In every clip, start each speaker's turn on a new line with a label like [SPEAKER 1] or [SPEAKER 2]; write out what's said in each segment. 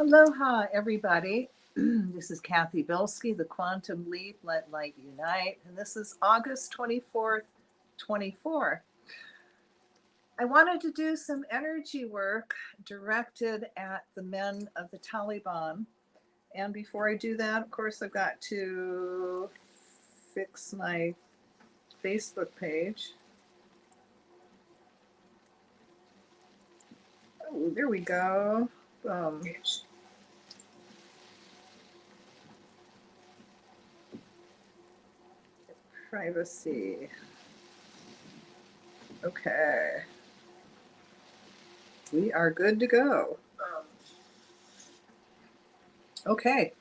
[SPEAKER 1] Aloha, everybody. This is Cathy Bilsky, the Quantum Leap, Let Light Unite, and this is August 24th, 24. I wanted to do some energy work directed at the men of the Taliban. And before I do that, of course, I've got to fix my Facebook page. Oh, there we go. Privacy. Okay. We are good to go. Okay.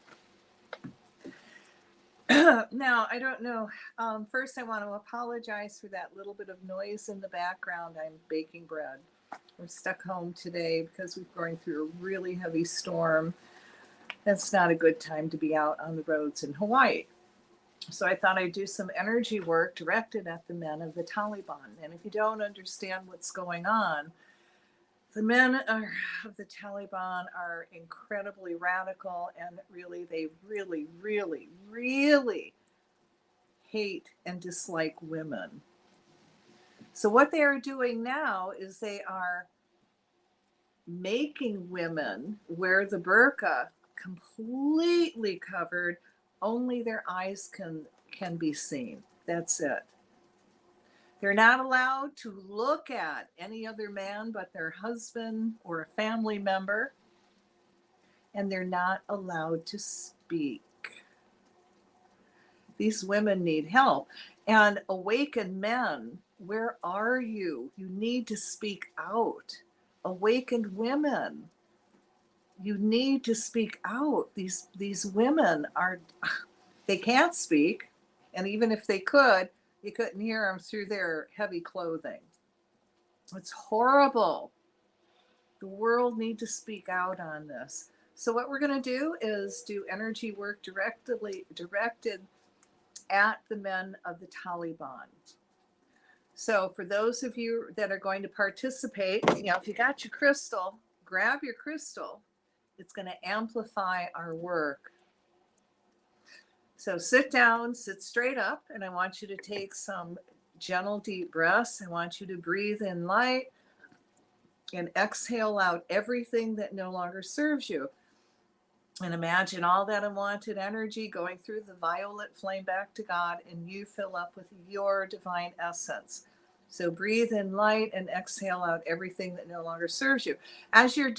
[SPEAKER 1] Now, I don't know. First, I want to apologize for that little bit of noise in the background. I'm baking bread. We're stuck home today because we're going through a really heavy storm. It's not a good time to be out on the roads in Hawaii. So I thought I'd do some energy work directed at the men of the Taliban. And if you don't understand what's going on, the men of the Taliban are incredibly radical, and they really hate and dislike women. So what they are doing now is they are making women wear the burqa completely covered. Only their eyes can be seen. That's it. They're not allowed to look at any other man but their husband or a family member. And they're not allowed to speak. These women need help. And awakened men, where are you? You need to speak out. Awakened women, you need to speak out. These women they can't speak. And even if they could, you couldn't hear them through their heavy clothing. It's horrible. The world needs to speak out on this. So what we're going to do is do energy work directed at the men of the Taliban. So for those of you that are going to participate, if you got your crystal, grab your crystal. It's going to amplify our work. So sit down, sit straight up, and I want you to take some gentle deep breaths. I want you to breathe in light and exhale out everything that no longer serves you. And imagine all that unwanted energy going through the violet flame back to God, and you fill up with your divine essence. So breathe in light and exhale out everything that no longer serves you. As you're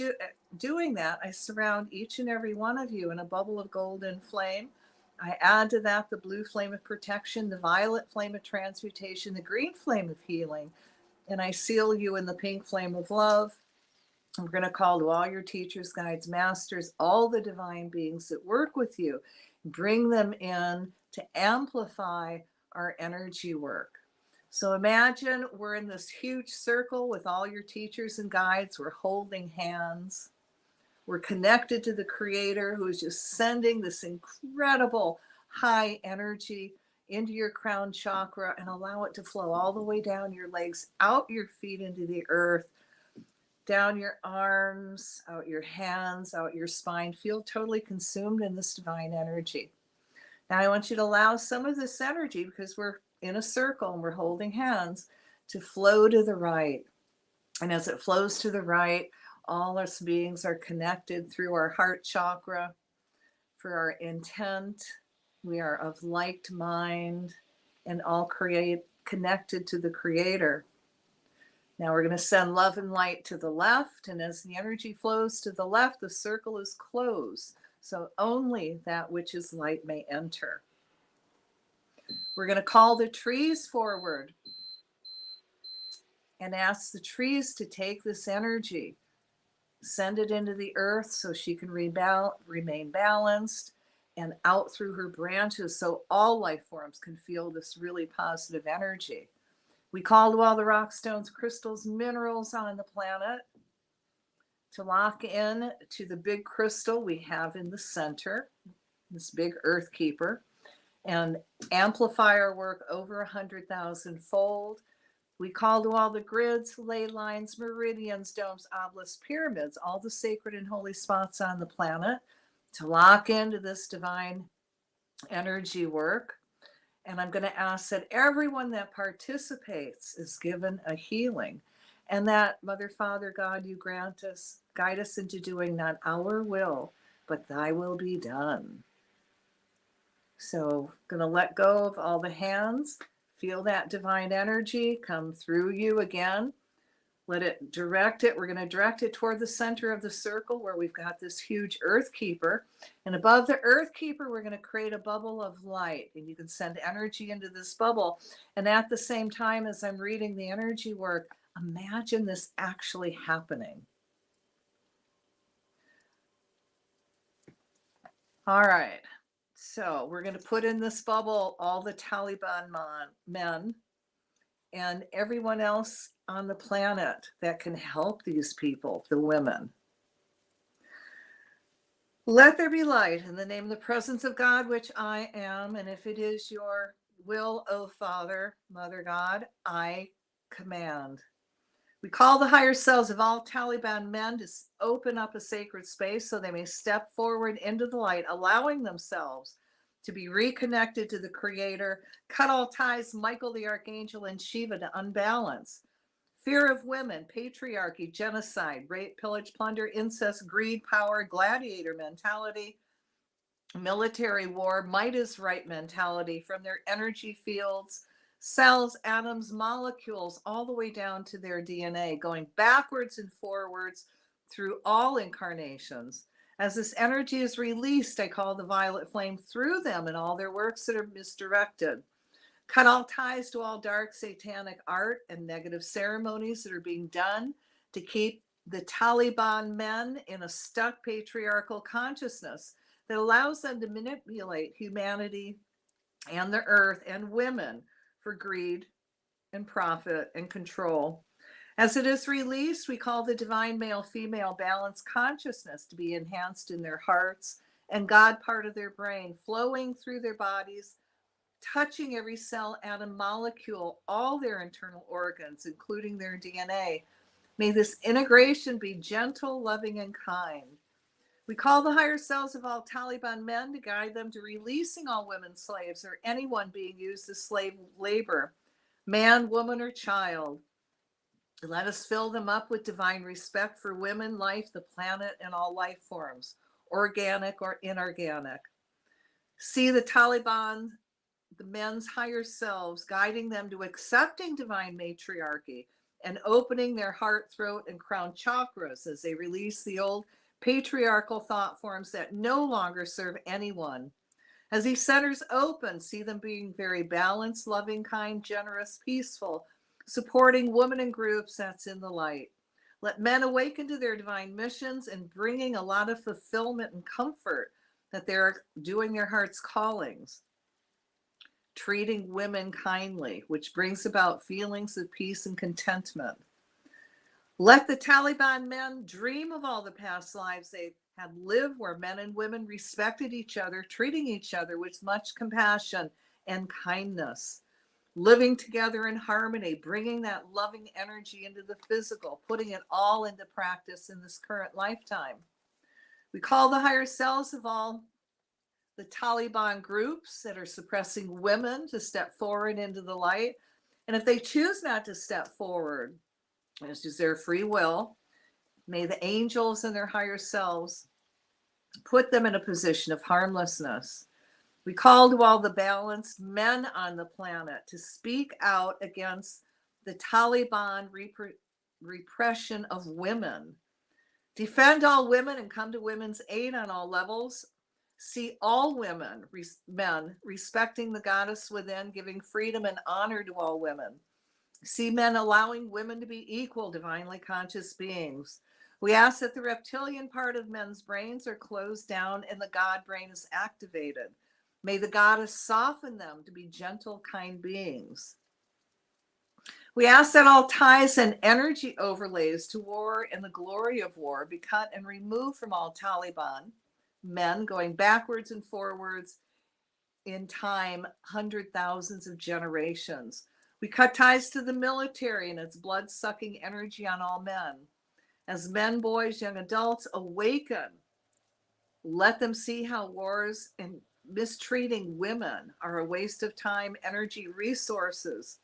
[SPEAKER 1] doing that, I surround each and every one of you in a bubble of golden flame. I add to that the blue flame of protection, the violet flame of transmutation, the green flame of healing, and I seal you in the pink flame of love. We're going to call to all your teachers, guides, masters, all the divine beings that work with you, bring them in to amplify our energy work. So imagine we're in this huge circle with all your teachers and guides. We're holding hands. We're connected to the Creator, who is just sending this incredible high energy into your crown chakra, and allow it to flow all the way down your legs, out your feet into the earth, down your arms, out your hands, out your spine. Feel totally consumed in this divine energy. Now I want you to allow some of this energy, because we're in a circle and we're holding hands, to flow to the right. And as it flows to the right, all us beings are connected through our heart chakra for our intent. We are of like mind and all connected to the Creator. Now we're going to send love and light to the left. And as the energy flows to the left, the circle is closed. So only that which is light may enter. We're going to call the trees forward and ask the trees to take this energy, send it into the earth so she can remain balanced, and out through her branches so all life forms can feel this really positive energy. We call to all the rock, stones, crystals, minerals on the planet to lock in to the big crystal we have in the center, this big earth keeper, and amplify our work over 100,000 fold. We call to all the grids, ley lines, meridians, domes, obelisks, pyramids, all the sacred and holy spots on the planet to lock into this divine energy work. And I'm going to ask that everyone that participates is given a healing, and that Mother, Father, God, you grant us, guide us into doing not our will, but thy will be done. So I'm going to let go of all the hands. Feel that divine energy come through you again. Let it direct it. We're going to direct it toward the center of the circle where we've got this huge earth keeper. And above the earth keeper, we're going to create a bubble of light. And you can send energy into this bubble. And at the same time, as I'm reading the energy work, imagine this actually happening. All right. So we're going to put in this bubble all the Taliban men and everyone else on the planet that can help these people, the women. Let there be light in the name of the presence of God, which I am. And if it is your will, O Father, Mother God, I command. We call the higher selves of all Taliban men to open up a sacred space so they may step forward into the light, allowing themselves to be reconnected to the Creator. Cut all ties, Michael the Archangel and Shiva, to unbalance. Fear of women, patriarchy, genocide, rape, pillage, plunder, incest, greed, power, gladiator mentality, military war, might is right mentality from their energy fields, cells, atoms, molecules, all the way down to their DNA, going backwards and forwards through all incarnations. As this energy is released, I call the violet flame through them and all their works that are misdirected. Cut all ties to all dark satanic art and negative ceremonies that are being done to keep the Taliban men in a stuck patriarchal consciousness that allows them to manipulate humanity and the earth and women for greed and profit and control. As it is released, we call the divine male-female balanced consciousness to be enhanced in their hearts and God part of their brain, flowing through their bodies, touching every cell, atom, molecule, all their internal organs, including their DNA. May this integration be gentle, loving, and kind. We call the higher selves of all Taliban men to guide them to releasing all women slaves or anyone being used as slave labor, man, woman, or child. Let us fill them up with divine respect for women, life, the planet, and all life forms, organic or inorganic. See the Taliban, the men's higher selves, guiding them to accepting divine matriarchy and opening their heart, throat, and crown chakras as they release the old patriarchal thought forms that no longer serve anyone. As these centers open, see them being very balanced, loving, kind, generous, peaceful, supporting women and groups that's in the light. Let men awaken to their divine missions and bringing a lot of fulfillment and comfort that they're doing their heart's callings. Treating women kindly, which brings about feelings of peace and contentment. Let the Taliban men dream of all the past lives they had lived where men and women respected each other, treating each other with much compassion and kindness, living together in harmony, bringing that loving energy into the physical, putting it all into practice in this current lifetime. We call the higher selves of all the Taliban groups that are suppressing women to step forward into the light. And if they choose not to step forward, this is their free will, may the angels and their higher selves put them in a position of harmlessness. We call to all the balanced men on the planet to speak out against the Taliban repression of women. Defend all women and come to women's aid on all levels. See all women, men, respecting the goddess within, giving freedom and honor to all women. See men allowing women to be equal, divinely conscious beings. We ask that the reptilian part of men's brains are closed down and the God brain is activated. May the goddess soften them to be gentle, kind beings. We ask that all ties and energy overlays to war and the glory of war be cut and removed from all Taliban men going backwards and forwards in time, hundred thousands of generations. We cut ties to the military and its blood-sucking energy on all men. As men, boys, young adults awaken, let them see how wars and mistreating women are a waste of time, energy, resources,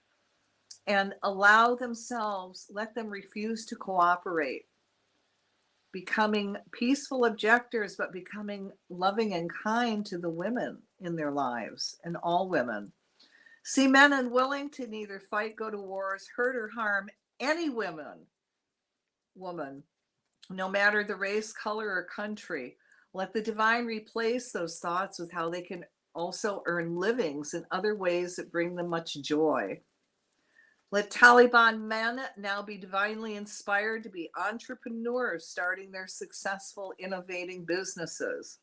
[SPEAKER 1] and allow themselves, let them refuse to cooperate, becoming peaceful objectors, but becoming loving and kind to the women in their lives and all women. See men unwilling to neither fight, go to wars, hurt or harm any woman, no matter the race, color, or country. Let the divine replace those thoughts with how they can also earn livings in other ways that bring them much joy. Let Taliban men now be divinely inspired to be entrepreneurs, starting their successful, innovating businesses.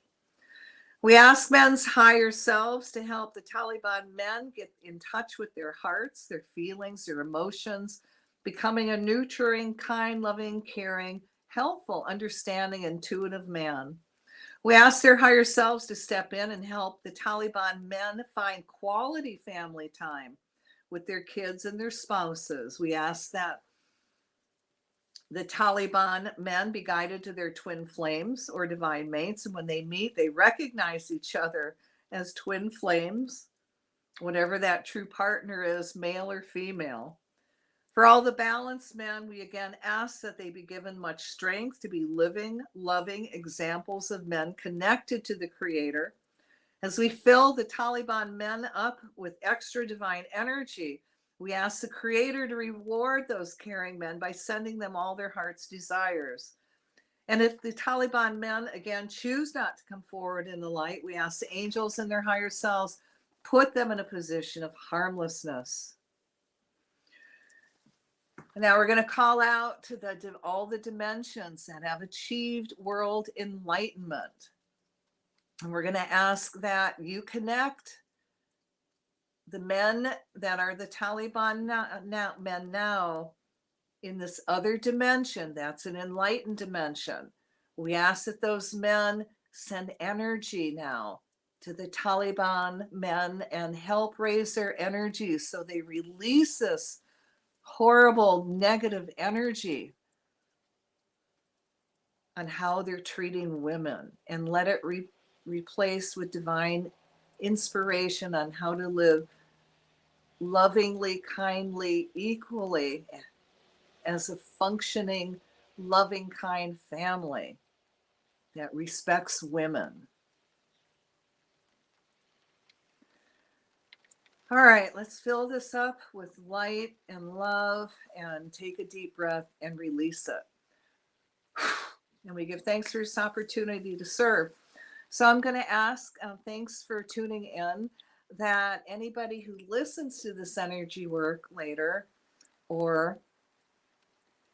[SPEAKER 1] We ask men's higher selves to help the Taliban men get in touch with their hearts, their feelings, their emotions, becoming a nurturing, kind, loving, caring, helpful, understanding, intuitive man. We ask their higher selves to step in and help the Taliban men find quality family time with their kids and their spouses. We ask that the Taliban men be guided to their twin flames or divine mates, and when they meet, they recognize each other as twin flames, whatever that true partner is, male or female. For all the balanced men, we again ask that they be given much strength to be living, loving examples of men connected to the Creator. As we fill the Taliban men up with extra divine energy, we ask the Creator to reward those caring men by sending them all their heart's desires. And if the Taliban men again choose not to come forward in the light, we ask the angels and their higher selves put them in a position of harmlessness. Now we're going to call out to all the dimensions that have achieved world enlightenment. And we're going to ask that you connect the men that are the Taliban men now in this other dimension. That's an enlightened dimension. We ask that those men send energy now to the Taliban men and help raise their energy so they release this horrible negative energy on how they're treating women, and let it replace with divine inspiration on how to live lovingly, kindly, equally as a functioning, loving, kind family that respects women. All right, let's fill this up with light and love and take a deep breath and release it. And we give thanks for this opportunity to serve. So I'm going to ask, thanks for tuning in, that anybody who listens to this energy work later or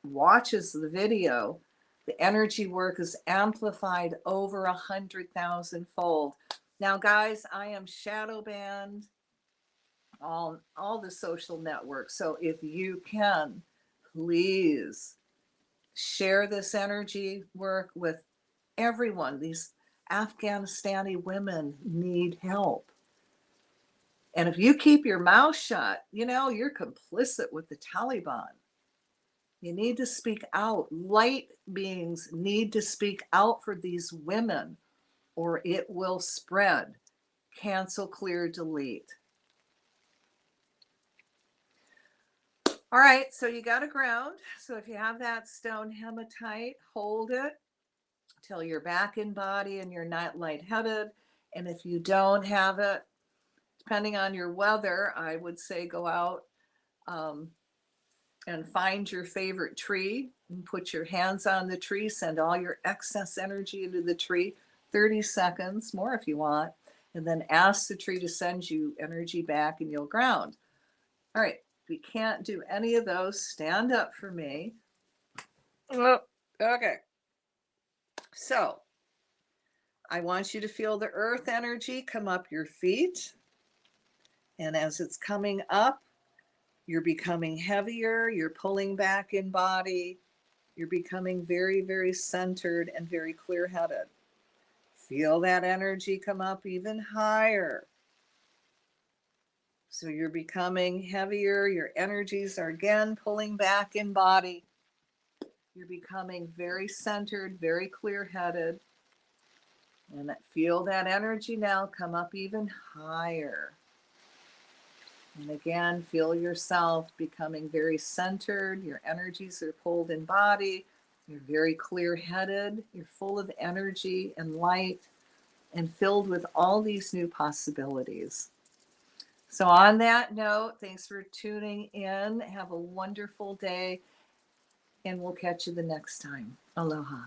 [SPEAKER 1] watches the video, the energy work is amplified over 100,000-fold. Now, guys, I am shadow banned on all the social networks. So if you can, please share this energy work with everyone. These Afghanistani women need help. And if you keep your mouth shut, you're complicit with the Taliban. You need to speak out. Light beings need to speak out for these women, or it will spread. Cancel, clear, delete. All right, so you got to ground. So if you have that stone hematite, hold it till you're back in body and you're not lightheaded. And if you don't have it, depending on your weather, I would say go out and find your favorite tree and put your hands on the tree, send all your excess energy into the tree, 30 seconds, more if you want, and then ask the tree to send you energy back and you'll ground. All right. If you can't do any of those, stand up for me. Oh, okay. So I want you to feel the earth energy come up your feet. And as it's coming up, you're becoming heavier. You're pulling back in body. You're becoming very, very centered and very clear-headed. Feel that energy come up even higher. So you're becoming heavier. Your energies are again pulling back in body. You're becoming very centered, very clear-headed. And feel that energy now come up even higher. And again, feel yourself becoming very centered. Your energies are pulled in body. You're very clear-headed. You're full of energy and light and filled with all these new possibilities. So on that note, thanks for tuning in. Have a wonderful day, and we'll catch you the next time. Aloha.